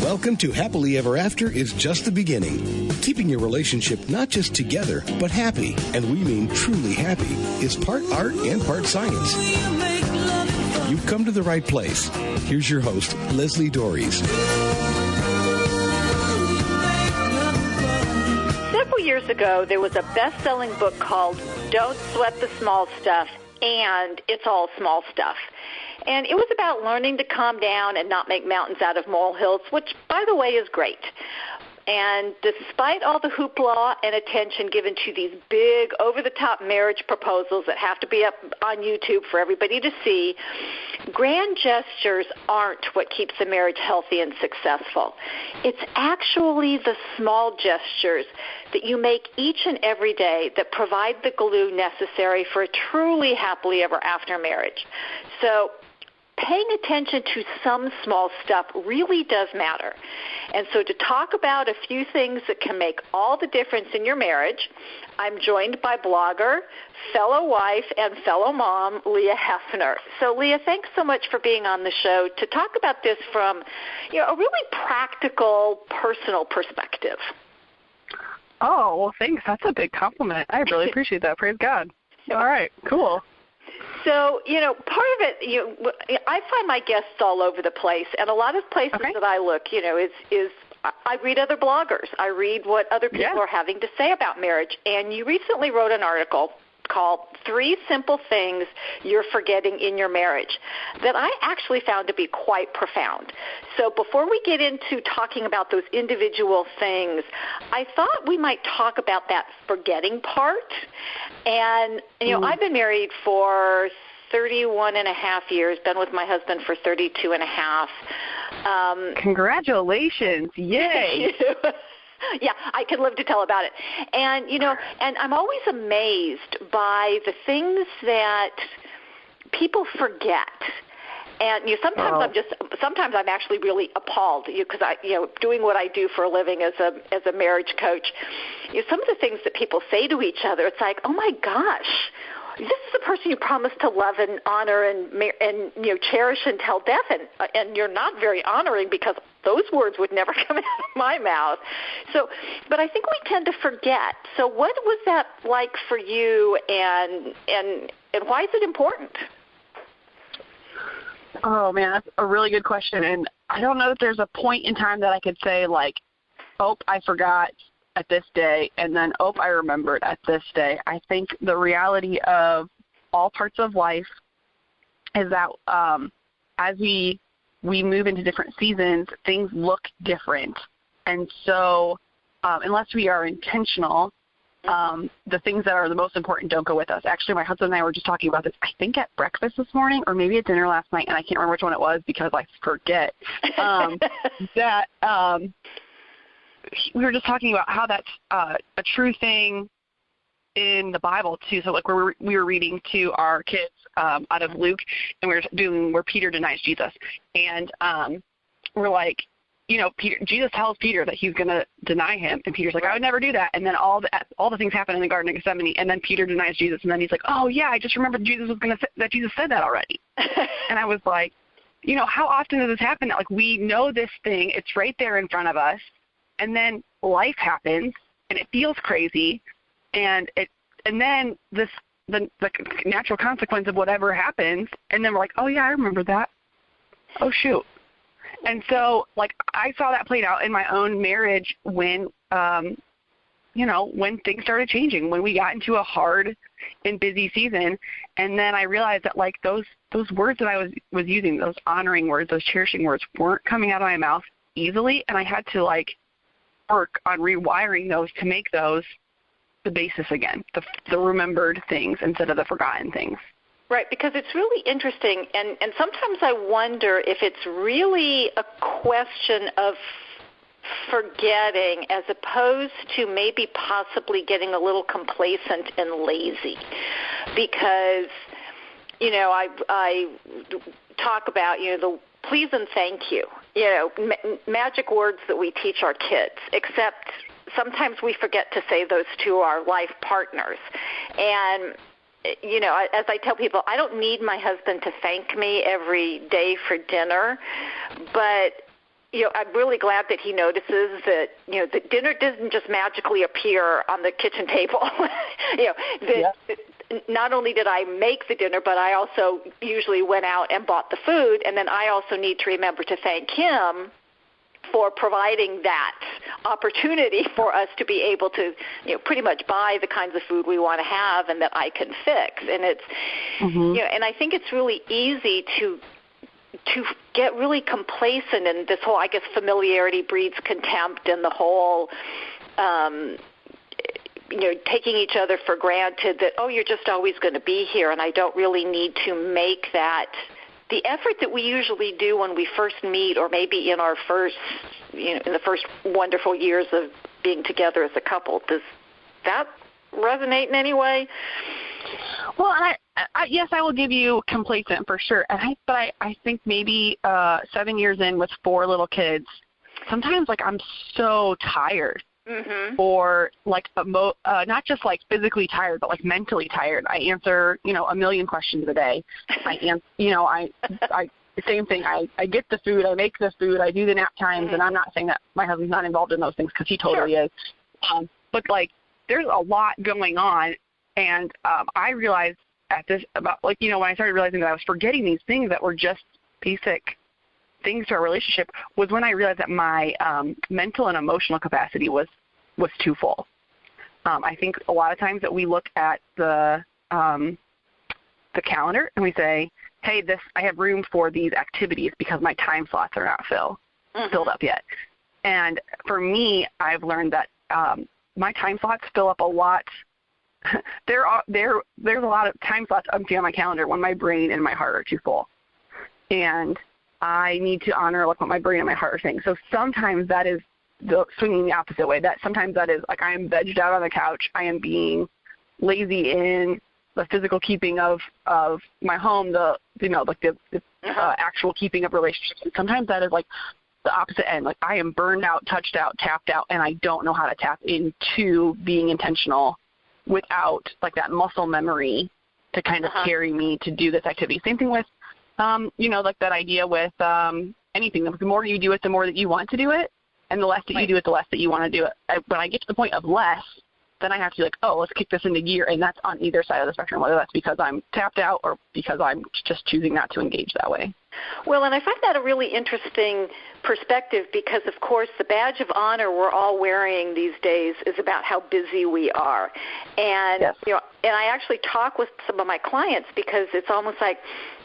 Welcome to Happily Ever After is just the beginning. Keeping your relationship not just together, but happy, and we mean truly happy, is part art and part science. You've come to the right place. Here's your host, Leslie Dories. Several years ago, there was a best-selling book called Don't Sweat the Small Stuff, and It's All Small Stuff. And it was about learning to calm down and not make mountains out of molehills, which, by the way, is great. And despite all the hoopla and attention given to these big, over-the-top marriage proposals that have to be up on YouTube for everybody to see, grand gestures aren't what keeps a marriage healthy and successful. It's actually the small gestures that you make each and every day that provide the glue necessary for a truly happily ever after marriage. So paying attention to some small stuff really does matter. And so to talk about a few things that can make all the difference in your marriage, I'm joined by blogger, fellow wife, and fellow mom, Leah Hefner. So, Leah, thanks so much for being on the show to talk about this from a really practical, personal perspective. Oh, well, thanks. That's a big compliment. I really appreciate that. Praise God. All right, cool. So, part of it, I find my guests all over the place, and a lot of places that I look, is I read other bloggers. I read what other people are having to say about marriage. And you recently wrote an article called 3 Simple Things You're Forgetting in Your Marriage that I actually found to be quite profound. So before we get into talking about those individual things, I thought we might talk about that forgetting part. And, I've been married for 31 and a half years, been with my husband for 32 and a half. Congratulations. Yay. Yeah, I can live to tell about it. And, and I'm always amazed by the things that people forget. And sometimes I'm actually really appalled because doing what I do for a living as a marriage coach, some of the things that people say to each other, it's like, oh my gosh, this is the person you promised to love and honor and cherish until death, and you're not very honoring because those words would never come out of my mouth. So, but I think we tend to forget. So, what was that like for you, and why is it important? Oh man, that's a really good question, and I don't know that there's a point in time that I could say like, oh, I forgot at this day, and then, oh, I remembered at this day. I think the reality of all parts of life is that as we move into different seasons, things look different. And so unless we are intentional, the things that are the most important don't go with us. Actually, my husband and I were just talking about this, I think at breakfast this morning or maybe at dinner last night, and I can't remember which one it was because I forget, we were just talking about how that's a true thing in the Bible too. So like we were reading to our kids out of Luke, and we were doing where Peter denies Jesus, and we're like, Jesus tells Peter that he's going to deny him, and Peter's like, I would never do that. And then all the things happen in the Garden of Gethsemane, and then Peter denies Jesus, and then he's like, oh yeah, I just remembered that Jesus said that already. And I was like, how often does this happen? That like we know this thing, it's right there in front of us. And then life happens, and it feels crazy, and then the natural consequence of whatever happens, and then we're like, oh yeah, I remember that. Oh shoot. And so, like, I saw that played out in my own marriage when, when things started changing, when we got into a hard and busy season, and then I realized that like those words that I was using, those honoring words, those cherishing words, weren't coming out of my mouth easily, and I had to like work on rewiring those to make those the basis again, the remembered things instead of the forgotten things. Right, because it's really interesting, and sometimes I wonder if it's really a question of forgetting as opposed to maybe possibly getting a little complacent and lazy. Because, I talk about, the please and thank you, magic words that we teach our kids, except sometimes we forget to say those to our life partners. And, as I tell people, I don't need my husband to thank me every day for dinner, but I'm really glad that he notices that, the dinner doesn't just magically appear on the kitchen table. Not only did I make the dinner, but I also usually went out and bought the food, and then I also need to remember to thank him for providing that opportunity for us to be able to, pretty much buy the kinds of food we want to have and that I can fix. And it's, and I think it's really easy to get really complacent in this whole, I guess, familiarity breeds contempt, and the whole, taking each other for granted that, you're just always going to be here, and I don't really need to make that the effort that we usually do when we first meet, or maybe in our first, in the first wonderful years of being together as a couple. Does that resonate in any way? Well, yes, I will give you complacent for sure. But I think maybe 7 years in with 4 little kids, sometimes I'm so tired. Or not just physically tired, but mentally tired. I answer, a million questions a day. Same thing. I get the food, I make the food, I do the nap times, and I'm not saying that my husband's not involved in those things, because he totally is. But there's a lot going on, and I realized at this about when I started realizing that I was forgetting these things that were just basic things to our relationship, was when I realized that my mental and emotional capacity was too full. I think a lot of times that we look at the calendar and we say, hey, I have room for these activities because my time slots are not filled up yet. And for me, I've learned that my time slots fill up a lot. There's a lot of time slots empty on my calendar when my brain and my heart are too full. And I need to honor what my brain and my heart are saying. So sometimes that is swinging the opposite way. Sometimes that is I am vegged out on the couch. I am being lazy in the physical keeping of my home, the actual keeping of relationships. And sometimes that is the opposite end. I am burned out, touched out, tapped out, and I don't know how to tap into being intentional without that muscle memory to kind of carry me to do this activity. Same thing with that idea with anything. The more you do it, the more that you want to do it, and the less that you do it, the less that you want to do it. When I get to the point of less, then I have to be let's kick this into gear, and that's on either side of the spectrum, whether that's because I'm tapped out or because I'm just choosing not to engage that way. Well, and I find that a really interesting perspective because, of course, the badge of honor we're all wearing these days is about how busy we are. And, and I actually talk with some of my clients because it's almost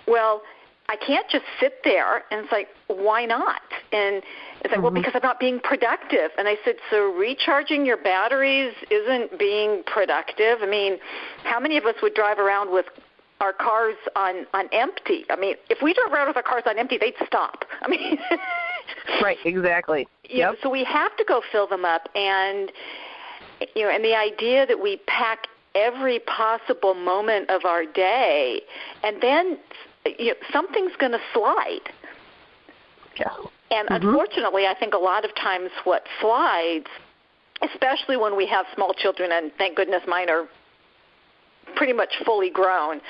well, I can't just sit there. And it's why not? And it's well, because I'm not being productive. And I said, so recharging your batteries isn't being productive? I mean, how many of us would drive around with our cars on empty? I mean, if we drove around with our cars on empty, they'd stop. I mean, right, exactly. Yep. So we have to go fill them up. And, and the idea that we pack every possible moment of our day, and then something's going to slide. Yeah. And unfortunately, I think a lot of times what slides, especially when we have small children, and thank goodness mine are pretty much fully grown.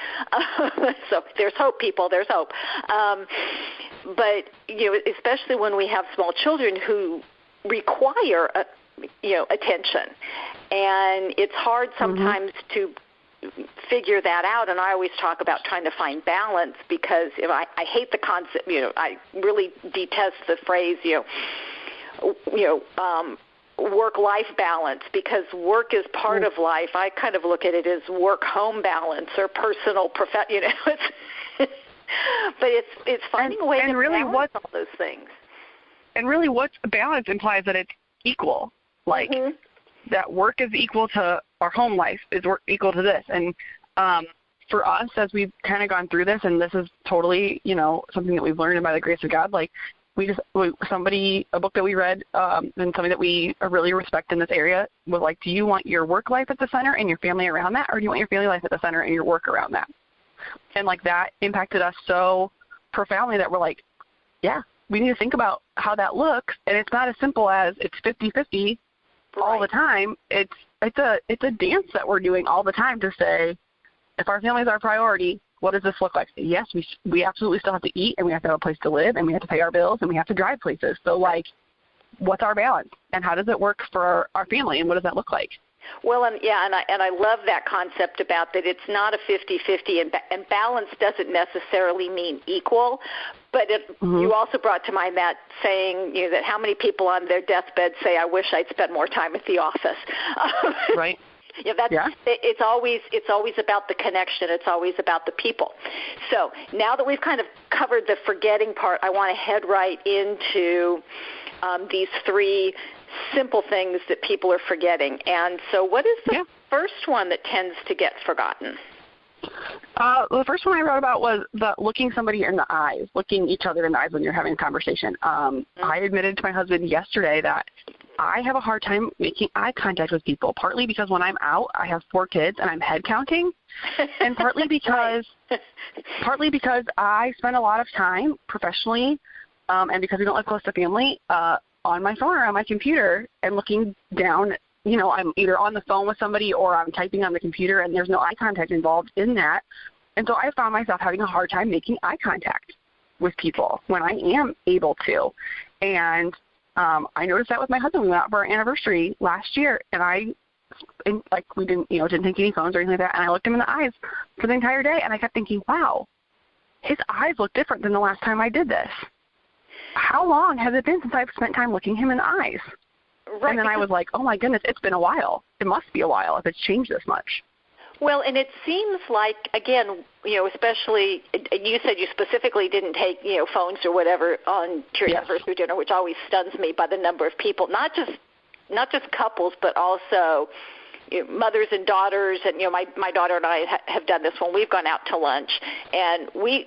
So there's hope, people. There's hope. But, especially when we have small children who require, attention. And it's hard sometimes to figure that out, and I always talk about trying to find balance because I hate the concept, I really detest the phrase, work-life balance, because work is part of life. I kind of look at it as work-home balance or personal, but it's finding a way to really balance all those things. And really what's balance implies that it's equal, that work is equal to our home life, is equal to this. And for us, as we've kind of gone through this, and this is totally, something that we've learned by the grace of God, a book that we read and something that we really respect in this area was do you want your work life at the center and your family around that, or do you want your family life at the center and your work around that? And that impacted us so profoundly that we're yeah, we need to think about how that looks. And it's not as simple as it's 50-50 all the time. It's a dance that we're doing all the time to say, if our family is our priority, what does this look like? Yes, we absolutely still have to eat, and we have to have a place to live, and we have to pay our bills, and we have to drive places. So, like, what's our balance, and how does it work for our family, and what does that look like? Well, and I love that concept about that it's not a 50-50, and balance doesn't necessarily mean equal, but you also brought to mind that saying, that how many people on their deathbed say, I wish I'd spend more time at the office. Right. It's always about the connection. It's always about the people. So now that we've kind of covered the forgetting part, I want to head right into these three simple things that people are forgetting. And so what is the first one that tends to get forgotten? The first one I wrote about was looking somebody in the eyes, looking each other in the eyes when you're having a conversation. I admitted to my husband yesterday that I have a hard time making eye contact with people, partly because when I'm out, I have 4 kids and I'm head counting, and partly because I spend a lot of time professionally, and because we don't live close to family, on my phone or on my computer and looking down. I'm either on the phone with somebody or I'm typing on the computer, and there's no eye contact involved in that. And so I found myself having a hard time making eye contact with people when I am able to. And I noticed that with my husband. We went out for our anniversary last year, and we didn't take any phones or anything like that. And I looked him in the eyes for the entire day, and I kept thinking, wow, his eyes look different than the last time I did this. How long has it been since I've spent time looking him in the eyes? Right, and then I was like, oh, my goodness, it's been a while. It must be a while if it's changed this much. Well, and it seems like, again, especially, you said you specifically didn't take, phones or whatever on to your anniversary dinner, which always stuns me by the number of people, not just couples, but also mothers and daughters. And, my daughter and I have done this when we've gone out to lunch, and we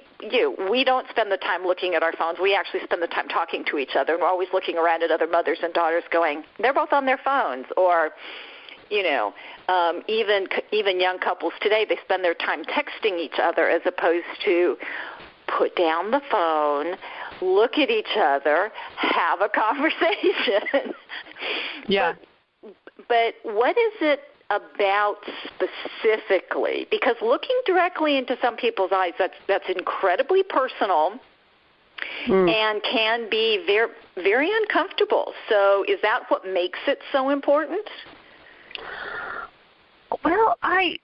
don't spend the time looking at our phones. We actually spend the time talking to each other, and we're always looking around at other mothers and daughters going, they're both on their phones, or even young couples today, they spend their time texting each other as opposed to put down the phone, look at each other, have a conversation. Yeah. But what is it about specifically? Because looking directly into some people's eyes, that's incredibly personal and can be very, very uncomfortable. So is that what makes it so important? Well, I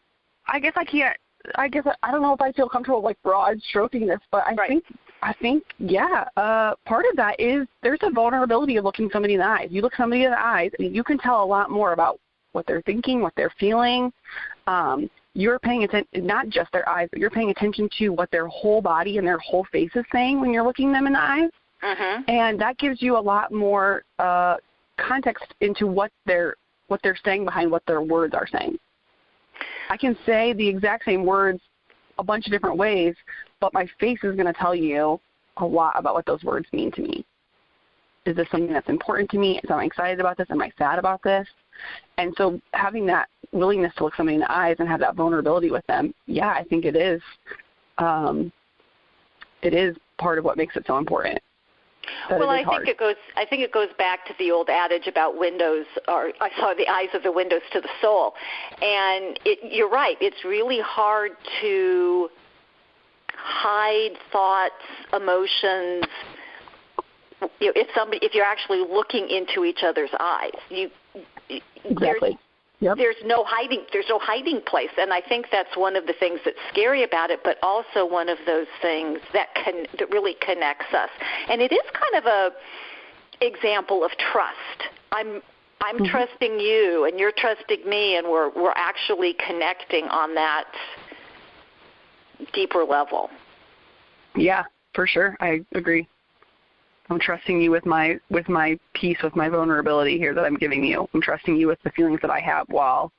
guess I can't. I don't know if I feel comfortable like broad stroking this, but I think part of that is there's a vulnerability of looking somebody in the eyes. You look somebody in the eyes, and you can tell a lot more about what they're thinking, what they're feeling. You're paying attention, not just their eyes, but you're paying attention to what their whole body and their whole face is saying when you're looking them in the eyes. And that gives you a lot more context into what they're saying behind what their words are saying. I can say the exact same words a bunch of different ways, but my face is going to tell you a lot about what those words mean to me. Is this something that's important to me? Am I excited about this? Am I sad about this? And so having that willingness to look somebody in the eyes and have that vulnerability with them, I think it is part of what makes it so important. Well, I think it goes back to the old adage about windows, or I saw the eyes of the windows to the soul. And you're right. It's really hard to hide thoughts, emotions. If you're actually looking into each other's eyes, exactly. There's no hiding place, and I think that's one of the things that's scary about it, but also one of those things that really connects us. And it is kind of a example of trust. I'm trusting you, and you're trusting me, and we're actually connecting on that deeper level. Yeah, for sure. I agree. I'm trusting you with my peace, with my vulnerability here that I'm giving you. I'm trusting you with the feelings that I have while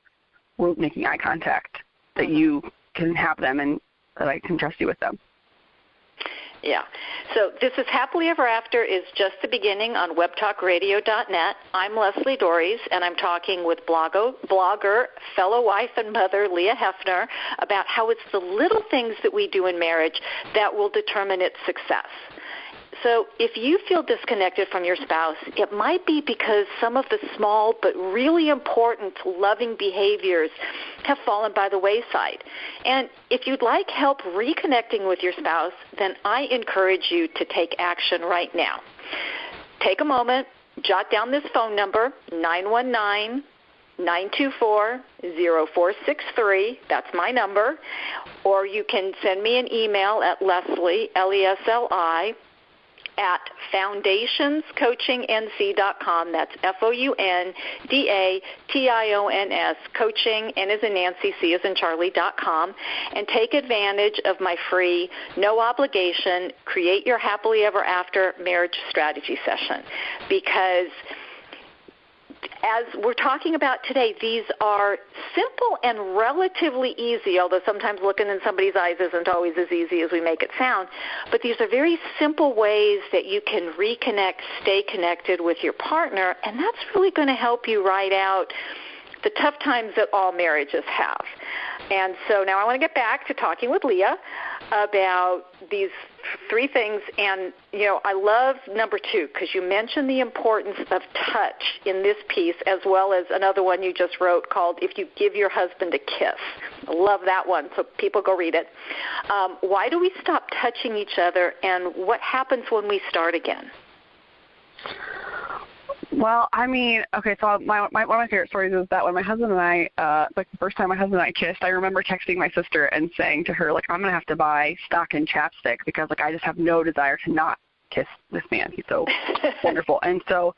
we're making eye contact, that you can have them and that I can trust you with them. Yeah. So this is Happily Ever After is just the beginning on webtalkradio.net. I'm Leslie Dories, and I'm talking with blogger, fellow wife and mother Leah Hefner about how it's the little things that we do in marriage that will determine its success. So if you feel disconnected from your spouse, it might be because some of the small but really important loving behaviors have fallen by the wayside. And if you'd like help reconnecting with your spouse, then I encourage you to take action right now. Take a moment, jot down this phone number, 919-924-0463. That's my number. Or you can send me an email at Leslie, Lesli, at foundationscoachingnc.com. That's FOUNDATIONS, coaching, N as in Nancy, C as in Charlie.com, and take advantage of my free, no obligation, Create Your Happily Ever After marriage strategy session. Because as we're talking about today, these are simple and relatively easy, although sometimes looking in somebody's eyes isn't always as easy as we make it sound. But these are very simple ways that you can reconnect, stay connected with your partner, and that's really going to help you ride out the tough times that all marriages have. And so now I want to get back to talking with Leah about these three things. And, I love number 2 because you mentioned the importance of touch in this piece, as well as another one you just wrote called If You Give Your Husband a Kiss. I love that one, so people go read it. Why do we stop touching each other, and what happens when we start again? Well, okay, so one of my favorite stories is that when my husband and I, the first time my husband and I kissed, I remember texting my sister and saying to her, I'm going to have to buy stock and chapstick because, I just have no desire to not kiss this man. He's so wonderful. And so,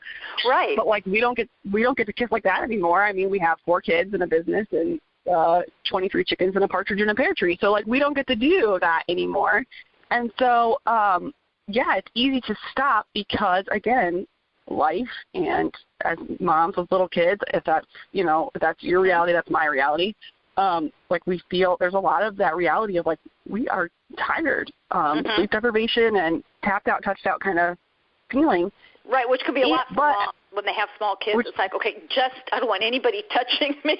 right. But, we don't get to kiss like that anymore. We have 4 kids and a business and 23 chickens and a partridge in a pear tree. So, we don't get to do that anymore. And so, it's easy to stop because, again, life, and as moms with little kids, if that's your reality, that's my reality. We feel there's a lot of that reality of we are tired, sleep deprivation and tapped out, touched out kind of feeling. Right, which could be a lot for moms when they have small kids. It's I don't want anybody touching me.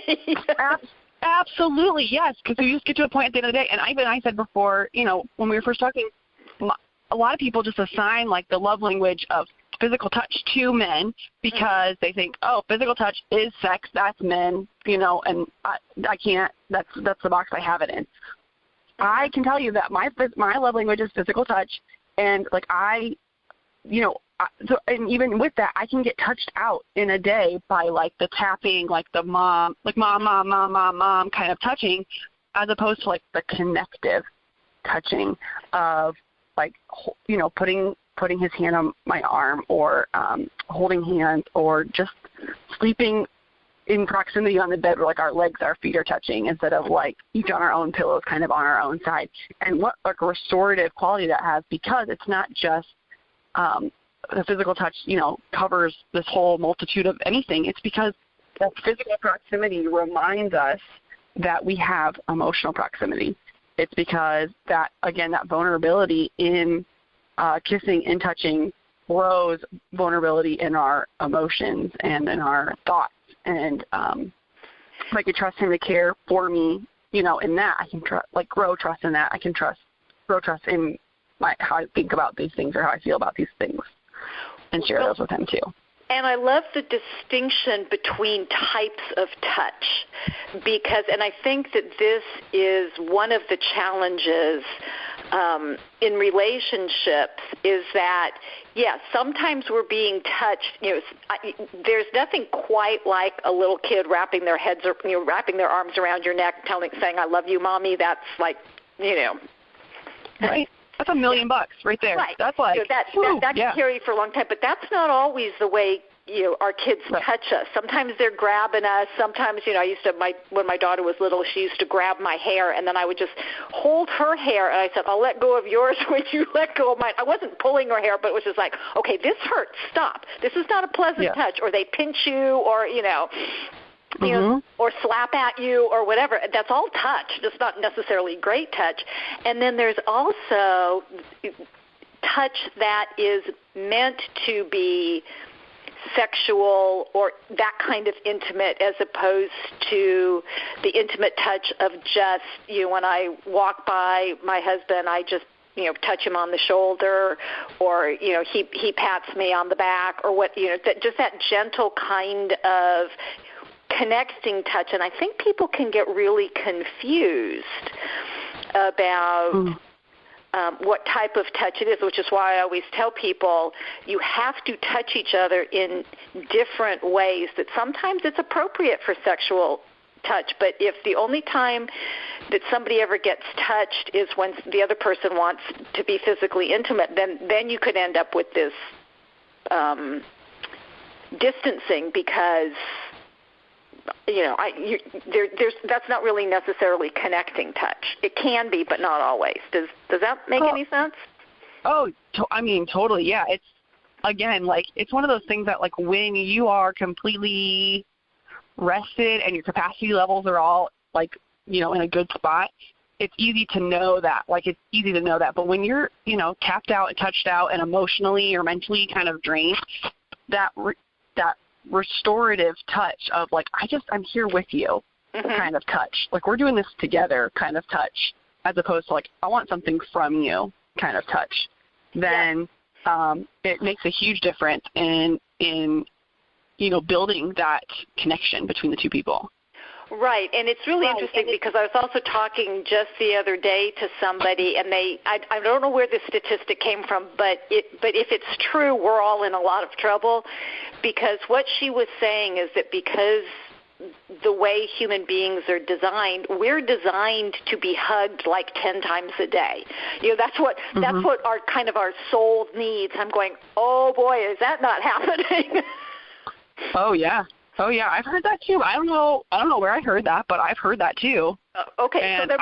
Absolutely, yes, because you just get to a point at the end of the day, and I said before, when we were first talking, a lot of people just assign the love language of physical touch to men because they think, physical touch is sex, that's men, and I can't, that's the box I have it in. I can tell you that my love language is physical touch, and and even with that, I can get touched out in a day by the tapping, the mom, mom kind of touching, as opposed to the connective touching of putting his hand on my arm, or holding hands, or just sleeping in proximity on the bed where our legs, our feet are touching, instead of each on our own pillows, kind of on our own side. And what restorative quality that has, because it's not just the physical touch, covers this whole multitude of anything. It's because that physical proximity reminds us that we have emotional proximity. It's because that, again, that vulnerability in kissing and touching grows vulnerability in our emotions and in our thoughts. And I can trust him to care for me, in that. I can grow trust in that. I can grow trust in how I think about these things or how I feel about these things, and share those with him too. And I love the distinction between types of touch and I think that this is one of the challenges in relationships, is that, sometimes we're being touched. There's nothing quite like a little kid wrapping their arms around your neck, saying, "I love you, mommy." That's Right. That's $1 million right there. Right. That's that can carry for a long time, but that's not always the way our kids touch us. Sometimes they're grabbing us. Sometimes, I used to, when my daughter was little, she used to grab my hair, and then I would just hold her hair, and I said, "I'll let go of yours when you let go of mine." I wasn't pulling her hair, but it was just okay, this hurts. Stop. This is not a pleasant touch. Or they pinch you, or or slap at you, or whatever. That's all touch, just not necessarily great touch. And then there's also touch that is meant to be sexual or that kind of intimate, as opposed to the intimate touch of just when I walk by my husband, I just touch him on the shoulder, or he pats me on the back, or what, just that gentle kind of connecting touch. And I think people can get really confused about what type of touch it is, which is why I always tell people you have to touch each other in different ways, that sometimes it's appropriate for sexual touch, but if the only time that somebody ever gets touched is when the other person wants to be physically intimate, then you could end up with this distancing, because that's not really necessarily connecting touch. It can be, but not always. Does that make any sense? Oh, totally. Yeah. It's, again, like, it's one of those things that, like, when you are completely rested and your capacity levels are all, like, in a good spot, it's easy to know that. But when you're, tapped out and touched out and emotionally or mentally kind of drained, that restorative touch of, like, I'm here with you kind of touch. Like, we're doing this together kind of touch, as opposed to, like, I want something from you kind of touch. Then it makes a huge difference in building that connection between the two people. Right, and it's really interesting because I was also talking just the other day to somebody, and I don't know where this statistic came from, but if it's true, we're all in a lot of trouble, because what she was saying is that because the way human beings are designed, we're designed to be hugged like 10 times a day. That's what our kind of our soul needs. I'm going, oh boy, is that not happening? Oh yeah, I've heard that too. I don't know where I heard that, but I've heard that too. Okay, and so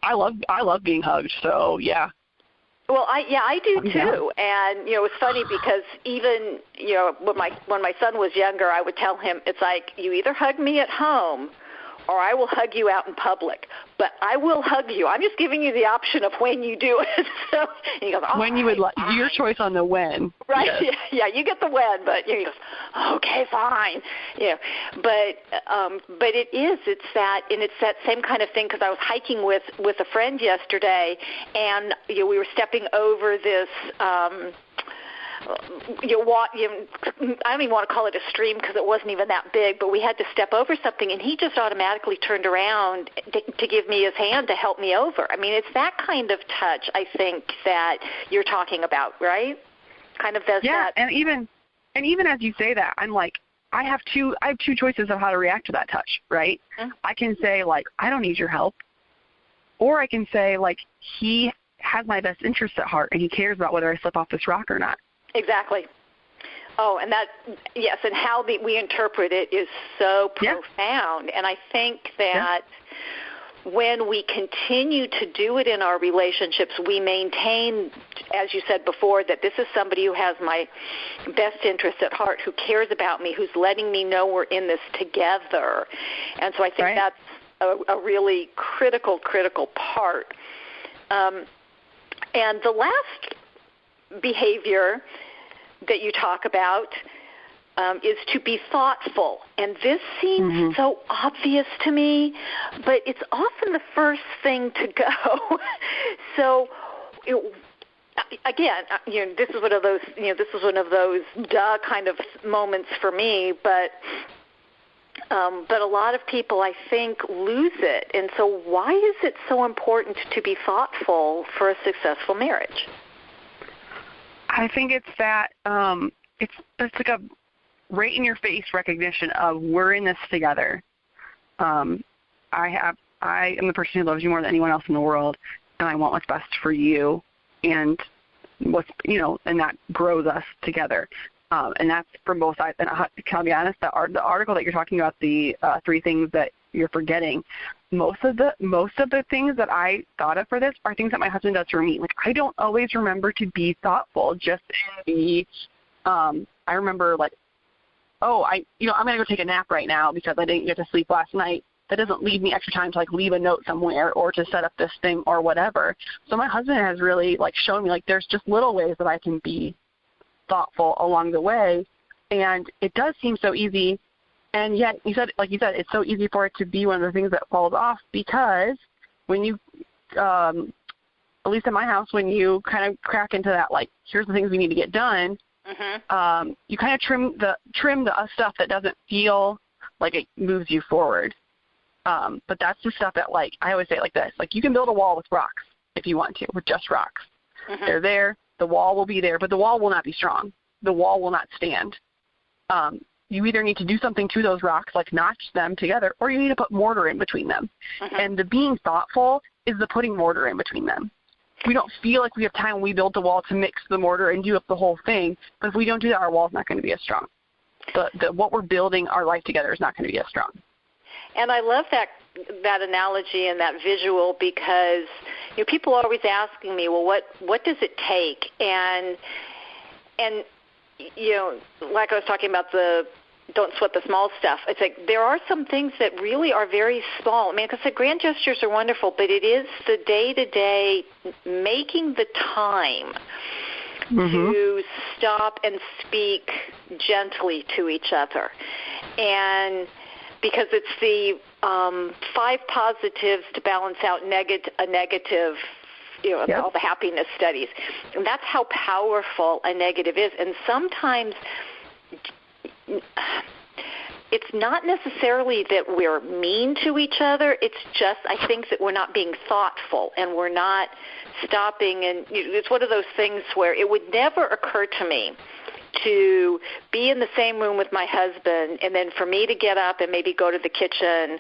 I love being hugged. So yeah. Well, I do too, and it's funny because even when my son was younger, I would tell him, it's like, you either hug me at home or I will hug you out in public. But I will hug you. I'm just giving you the option of when you do it. So and he goes, when you would like your choice on the when. Right? Yes. Yeah, you get the when, but he goes, okay, fine. But it's that same kind of thing, because I was hiking with a friend yesterday, and we were stepping over this. I don't even want to call it a stream because it wasn't even that big, but we had to step over something, and he just automatically turned around to give me his hand to help me over. I mean, it's that kind of touch, I think, that you're talking about, right? Kind of does that. Yeah, and even as you say that, I'm like, I have two choices of how to react to that touch, right? Mm-hmm. I can say, like, I don't need your help, or I can say, like, he has my best interests at heart, and he cares about whether I slip off this rock or not. Exactly. Oh, and and how we interpret it is so profound. Yeah. And I think that when we continue to do it in our relationships, we maintain, as you said before, that this is somebody who has my best interests at heart, who cares about me, who's letting me know we're in this together. And so I think that's a really critical part. And the last behavior that you talk about is to be thoughtful. And this seems so obvious to me, but it's often the first thing to go. So, again, this is one of those duh kind of moments for me, but a lot of people, I think, lose it. And so why is it so important to be thoughtful for a successful marriage? I think it's that it's like a right in your face recognition of we're in this together. I am the person who loves you more than anyone else in the world, and I want what's best for you, and and that grows us together. And that's from both sides. And I'll be honest, the article that you're talking about, the 3 things that you're forgetting, most of the things that I thought of for this are things that my husband does for me. Like, I don't always remember to be thoughtful. Just in I remember, like, I'm gonna go take a nap right now because I didn't get to sleep last night. That doesn't leave me extra time to, like, leave a note somewhere or to set up this thing or whatever. So my husband has really, like, shown me, like, there's just little ways that I can be thoughtful along the way, and it does seem so easy. And yet, like you said, it's so easy for it to be one of the things that falls off, because when you at least in my house, when you kind of crack into that, like, here's the things we need to get done, you kind of trim the stuff that doesn't feel like it moves you forward. But that's the stuff that, like, I always say it like this, like, you can build a wall with rocks if you want to, with just rocks. They're there, the wall will be there, but the wall will not be strong. The wall will not stand. You either need to do something to those rocks, like notch them together, or you need to put mortar in between them. And the being thoughtful is the putting mortar in between them. We don't feel like we have time when we build the wall to mix the mortar and do up the whole thing, but if we don't do that, our wall's not going to be as strong. What we're building our life together is not going to be as strong. And I love that analogy and that visual, because people are always asking me, well, what does it take? And like I was talking about the don't sweat the small stuff. It's like there are some things that really are very small. I mean, because the grand gestures are wonderful, but it is the day-to-day making the time to stop and speak gently to each other. And because it's the 5 positives to balance out a negative, all the happiness studies. And that's how powerful a negative is. And sometimes it's not necessarily that we're mean to each other. It's just, I think, that we're not being thoughtful and we're not stopping. And it's one of those things where it would never occur to me to be in the same room with my husband and then for me to get up and maybe go to the kitchen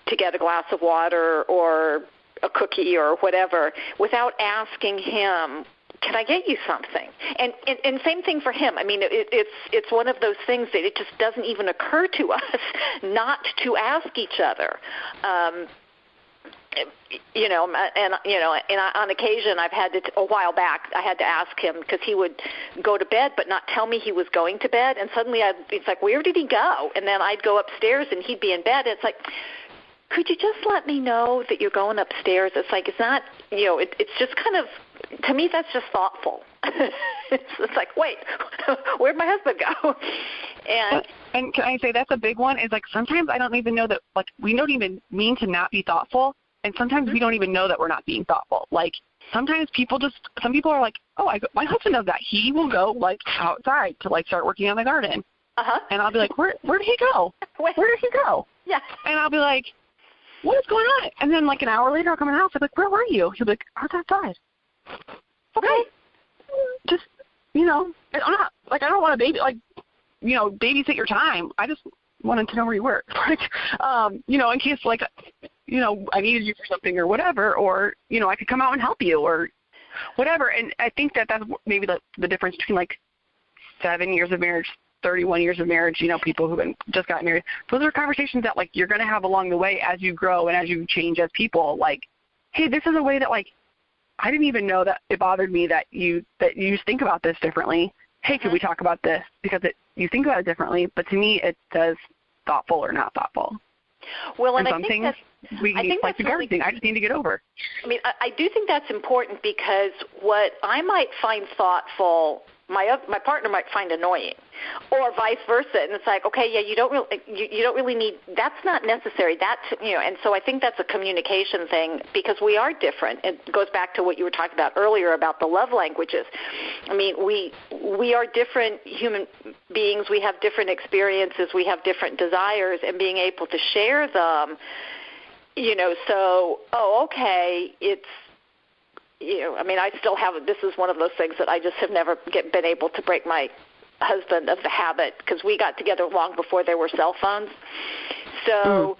to get a glass of water or a cookie or whatever without asking him, can I get you something? And same thing for him. I mean, it's one of those things that it just doesn't even occur to us not to ask each other. And on occasion I've had to, a while back, I had to ask him because he would go to bed but not tell me he was going to bed, and suddenly it's like, where did he go? And then I'd go upstairs and he'd be in bed, and it's like, could you just let me know that you're going upstairs? It's like, it's not, it's just kind of, to me, that's just thoughtful. It's like, wait, where'd my husband go? And can I say that's a big one, is like sometimes I don't even know that, like, we don't even mean to not be thoughtful, and sometimes we don't even know that we're not being thoughtful. Like, sometimes some people are like, oh, my husband does that. He will go, like, outside to, like, start working on the garden. And I'll be like, where did he go? Where did he go? Yeah. And I'll be like, what is going on? And then, like, an hour later, I'll come in the house. I'm like, where were you? He'll be like, I was outside. Okay. Just, I'm not, like, I don't want to babysit your time. I just wanted to know where you were. Like, in case, like, I needed you for something or whatever, or, I could come out and help you or whatever. And I think that's maybe the difference between, like, 7 years of marriage, 31 years of marriage, people who just got married. Those are conversations that, like, you're going to have along the way as you grow and as you change as people. Like, hey, this is a way that, like, I didn't even know that it bothered me that you think about this differently. Hey, could we talk about this? Because you think about it differently, but to me it says thoughtful or not thoughtful. Well, and some things we need, like the garden thing, I just need to get over. I mean, I do think that's important, because what I might find thoughtful, my partner might find annoying, or vice versa. And it's like, okay, yeah, you don't really need. That's not necessary. And so I think that's a communication thing, because we are different. It goes back to what you were talking about earlier about the love languages. I mean, we are different human beings. We have different experiences. We have different desires, and being able to share them. So, okay, it's. I mean, I still have, this is one of those things that I just have never been able to break my husband of the habit, because we got together long before there were cell phones. So,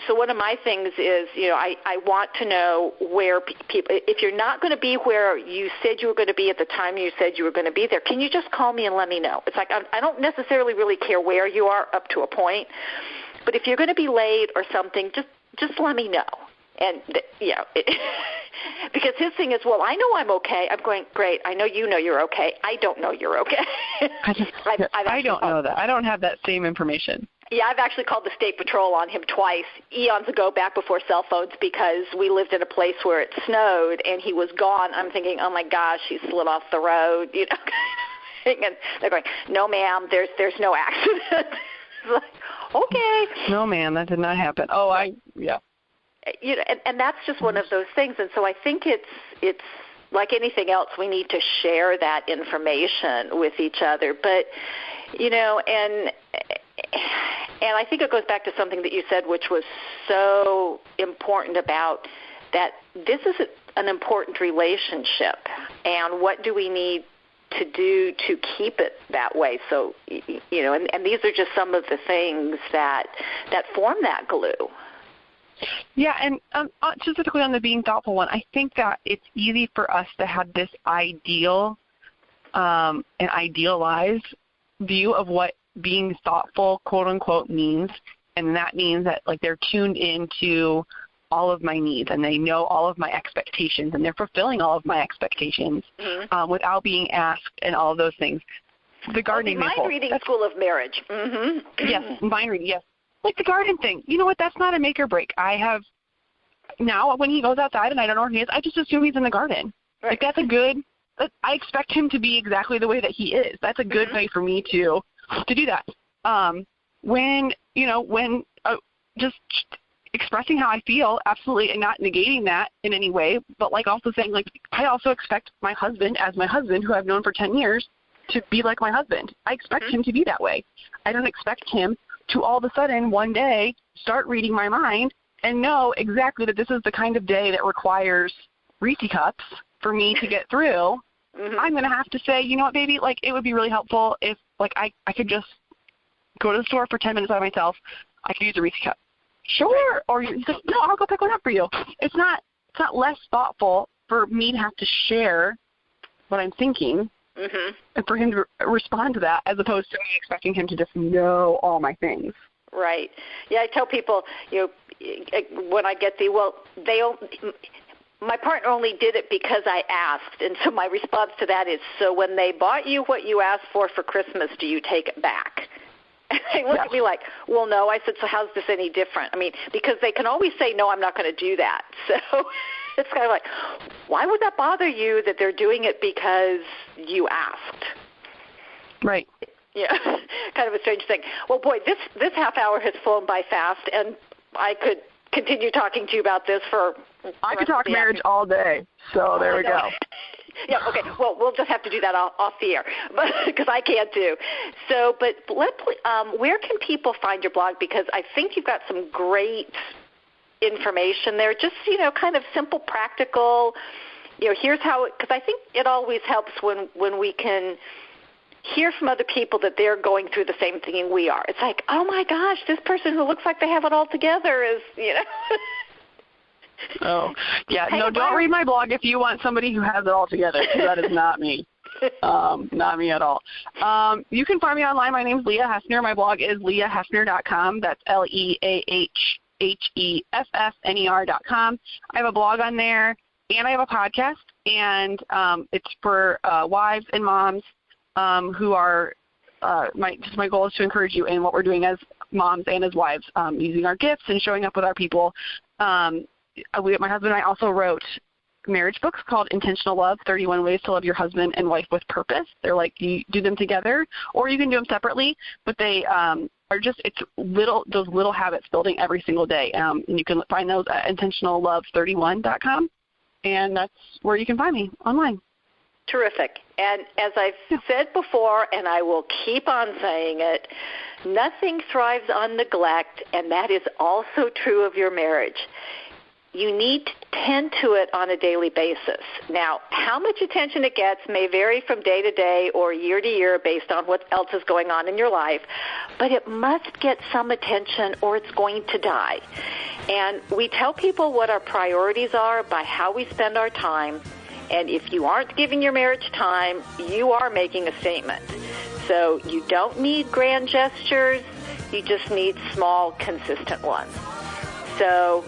so one of my things is, I want to know where people, if you're not going to be where you said you were going to be at the time you said you were going to be there, can you just call me and let me know? It's like, I don't necessarily really care where you are up to a point, but if you're going to be late or something, just let me know. And, because his thing is, well, I know I'm okay. I'm going, great. I know you're okay. I don't know you're okay. I don't know that. I don't have that same information. Yeah, I've actually called the State Patrol on him twice, eons ago, back before cell phones, because we lived in a place where it snowed and he was gone. I'm thinking, oh my gosh, he slid off the road, And they're going, no, ma'am, there's no accident. It's like, okay. No, ma'am, that did not happen. Oh, yeah. And that's just one of those things. And so I think it's like anything else, we need to share that information with each other. But, and I think it goes back to something that you said, which was so important about that this is an important relationship, and what do we need to do to keep it that way? So, and these are just some of the things that form that glue. Yeah, and specifically on the being thoughtful one, I think that it's easy for us to have this ideal and idealized view of what being thoughtful, quote unquote, means, and that means that like they're tuned into all of my needs and they know all of my expectations and they're fulfilling all of my expectations without being asked and all of those things. The gardening mind reading school of marriage. Mm-hmm. Yes, mind reading. Yes. Like the garden thing, you know what, that's not a make or break. I have, now when he goes outside and I don't know where he is, I just assume he's in the garden. Right. Like that's a good, I expect him to be exactly the way that he is. That's a good way for me to do that. When just expressing how I feel, absolutely, and not negating that in any way, but like also saying like, I also expect my husband as my husband who I've known for 10 years to be like my husband. I expect him to be that way. I don't expect him to all of a sudden one day start reading my mind and know exactly that this is the kind of day that requires Reese cups for me to get through. I'm going to have to say, you know what, baby, like it would be really helpful if like I could just go to the store for 10 minutes by myself. I could use a Reese cup. Sure. Right. Or you say, no, I'll go pick one up for you. It's not less thoughtful for me to have to share what I'm thinking and for him to respond to that as opposed to me expecting him to just know all my things. Right. Yeah, I tell people, when I get my partner only did it because I asked. And so my response to that is, so when they bought you what you asked for Christmas, do you take it back? And they look at me like, well, no. I said, so how's this any different? I mean, because they can always say, no, I'm not going to do that. So it's kind of like, why would that bother you that they're doing it because you asked? Right. Yeah, kind of a strange thing. Well, boy, this half hour has flown by fast, and I could continue talking to you about this for I could talk marriage all day, so there we go. Yeah, okay. Well, we'll just have to do that off the air, because I can't do. So, but where can people find your blog? Because I think you've got some great information there. Just kind of simple, practical. Here's how. Because I think it always helps when we can hear from other people that they're going through the same thing we are. It's like, oh my gosh, this person who looks like they have it all together is, Oh, yeah. No, don't read my blog if you want somebody who has it all together, because that is not me. Not me at all. You can find me online. My name is Leah Heffner. My blog is leahheffner.com. That's LeahHeffner.com. I have a blog on there, and I have a podcast, and it's for wives and moms who are my goal is to encourage you in what we're doing as moms and as wives, using our gifts and showing up with our people. My husband and I also wrote marriage books called Intentional Love, 31 Ways to Love Your Husband and Wife with Purpose. They're like you do them together, or you can do them separately, but they are just those little habits building every single day. And you can find those at intentionallove31.com, and that's where you can find me online. Terrific. And as I've said before, and I will keep on saying it, nothing thrives on neglect, and that is also true of your marriage. You need to tend to it on a daily basis. Now, how much attention it gets may vary from day to day or year to year based on what else is going on in your life, but it must get some attention or it's going to die. And we tell people what our priorities are by how we spend our time. And if you aren't giving your marriage time, you are making a statement. So you don't need grand gestures. You just need small, consistent ones. So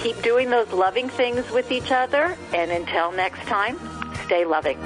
keep doing those loving things with each other. And until next time, stay loving.